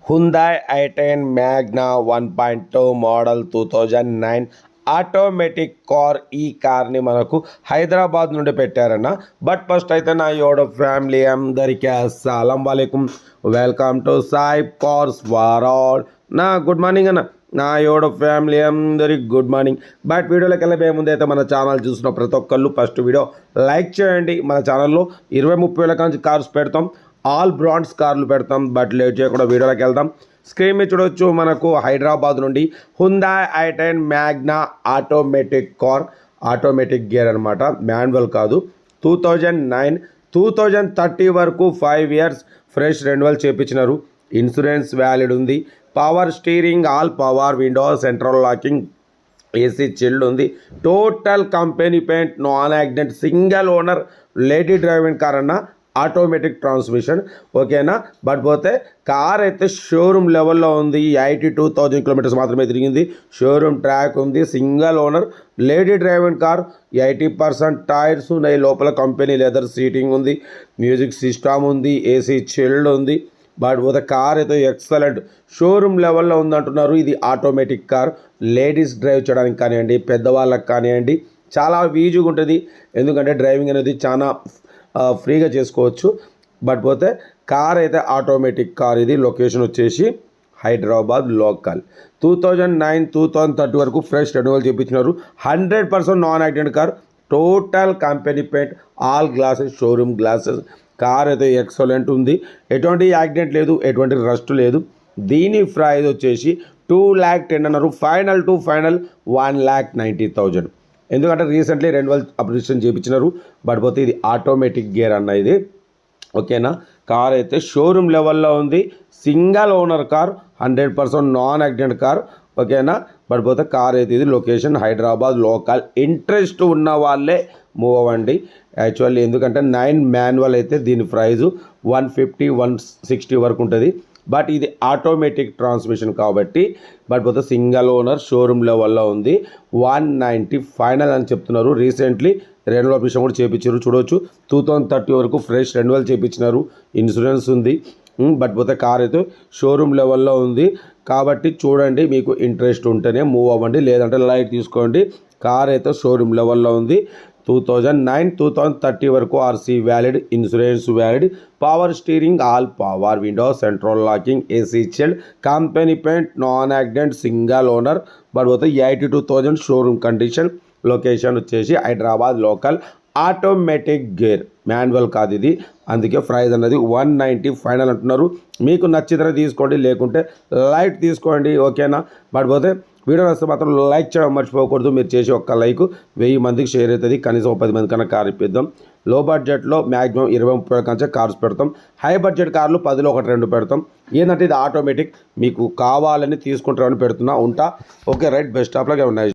హుందాయ్ i10 Magna 1.2 model 2009 automatic car. ఈ కార్ని మనకు హైదరాబాద్ నుండి పెట్టారన్న. బట్ ఫస్ట్ అయితే నా ఫ్యామిలీ అందరికీ అస్సలం వాలేకుం. Welcome to Sai cars world. నా గుడ్ మార్నింగ్ అన్న. నా ఫ్యామిలీ అందరికి గుడ్ మార్నింగ్. బట్ వీడియోలోకి వెళ్ళే ముందు అయితే మన ఛానల్ చూసిన ప్రతి ఒక్కళ్ళు ఫస్ట్ వీడియో లైక్ చేయండి. మన ఛానల్లో 20-30 వేల నుంచి కార్స్ పెడతాం. ఆల్ బ్రాండ్స్ కార్లు పెడతాం. బట్ లేట్ చేయకుండా వీడియోలోకి వెళ్దాం. స్క్రీన్ మీద చూడొచ్చు, మనకు హైదరాబాద్ నుండి Hyundai i10 Magna automatic car. Automatic gear అనమాట, మాన్యువల్ కాదు. 2009 2030 వరకు 5 ఇయర్స్ ఫ్రెష్ రెన్యువల్ చేయించినారు. ఇన్సూరెన్స్ వ్యాలిడ్ ఉంది. Power steering, all power windows, central locking, AC chilled ఉంది. Total company paint, non accident, single owner, lady driving car అన్న. Automatic transmission, ఓకేనా. But పోతే car అయితే షోరూమ్ లెవెల్లో ఉంది. 82,000 కిలోమీటర్స్ మాత్రమే తిరిగింది. షోరూమ్ ట్రాక్ ఉంది. Single owner, lady driving car. 80% tyres ఉన్నాయి. లోపల కంపెనీ లెదర్ సీటింగ్ ఉంది. మ్యూజిక్ సిస్టమ్ ఉంది. ఏసీ చిల్డ్ ఉంది. బట్ పోతే కార్ అయితే ఎక్సలెంట్ షోరూమ్ లెవెల్లో ఉందంటున్నారు. ఇది ఆటోమేటిక్ కార్. లేడీస్ డ్రైవ్ చేయడానికి కానివ్వండి, పెద్దవాళ్ళకి కానివ్వండి, చాలా ఈజీగా ఉంటుంది. ఎందుకంటే డ్రైవింగ్ అనేది చాలా ఫ్రీగా చేసుకోవచ్చు. బట్ పోతే కార్ అయితే ఆటోమేటిక్ కార్. ఇది లొకేషన్ వచ్చేసి హైదరాబాద్ లోకల్. 2009 2030 వరకు ఫ్రెష్ రెన్యువల్ చేయించినారు. 100% non accident car. Total company paint, all glasses, showroom glasses. Car అయితే ఎక్సలెంట్ ఉంది. ఎటువంటి యాక్సిడెంట్ లేదు, ఎటువంటి రస్ట్ లేదు. దీని ప్రైస్ వచ్చేసి 2,10,000 అన్నారు. Final to final 1,90,000. ఎందుకంటే రీసెంట్లీ రెన్యువల్ అప్లికేషన్ చేయించినారు. బట్ పోతే ఇది ఆటోమేటిక్ గేర్ అన్న ఇది, ఓకేనా. కార్ అయితే షోరూమ్ లెవెల్లో ఉంది. Single owner car, 100% non accident car, ఓకేనా. బట్ పోతే కార్ అయితే ఇది లొకేషన్ హైదరాబాద్ లోకల్. ఇంట్రెస్ట్ ఉన్న వాళ్ళే మూవ్ అవ్వండి యాక్చువల్లీ. ఎందుకంటే 9 మాన్యువల్ అయితే దీని ప్రైజు 150-160 వరకు ఉంటుంది. బట్ ఇది ఆటోమేటిక్ ట్రాన్స్మిషన్ కాబట్టి బట్ పోతే సింగిల్ ఓనర్, షోరూమ్ లెవెల్లో ఉంది. 190 ఫైనల్ అని చెప్తున్నారు. రీసెంట్లీ రెన్యువల్ అప్లికేషన్ కూడా చేయించారు. చూడవచ్చు, 2030 వరకు ఫ్రెష్ రెన్యువల్ చేయించినారు. ఇన్సూరెన్స్ ఉంది. బట్ పోతే కార్ అయితే షోరూమ్ లెవెల్లో ఉంది కాబట్టి చూడండి, మీకు ఇంట్రెస్ట్ ఉంటేనే మూవ్ అవ్వండి, లేదంటే లైట్ తీసుకోండి. కార్ అయితే షోరూమ్ లెవెల్లో ఉంది. 2009 2030 వరకు RC valid, insurance valid, power steering, all power windows, central locking, AC chilled, company paint, non accident, single owner. But పోతే 82,000 షోరూమ్ కండిషన్. లొకేషన్ వచ్చేసి Hyderabad local. Automatic gear, manual కాదు ఇది. అందుకే ప్రైస్ అన్నది 190 ఫైనల్ అంటున్నారు. మీకు నచ్చితే తీసుకోండి, లేకుంటే లైట్ తీసుకోండి, ఓకేనా. బట్ పోతే వీడియో వస్తే మాత్రం లైక్ చేయడం మర్చిపోకూడదు. మీరు చేసి ఒక్క లైక్ 1000 మందికి షేర్ అవుతుంది. కనీసం 10 మంది కన్నా కార్ ఇప్పిద్దాం. లో బడ్జెట్లో మ్యాక్సిమం 20-30 కంటే కార్స్ పెడతాం. హై బడ్జెట్ కార్లు 10లో 1-2 పెడతాం. ఏంటంటే ఇది ఆటోమేటిక్. మీకు కావాలని తీసుకుంటారని పెడుతున్నా ఉంటా. Okay right, best of luck. ఉన్నాయి.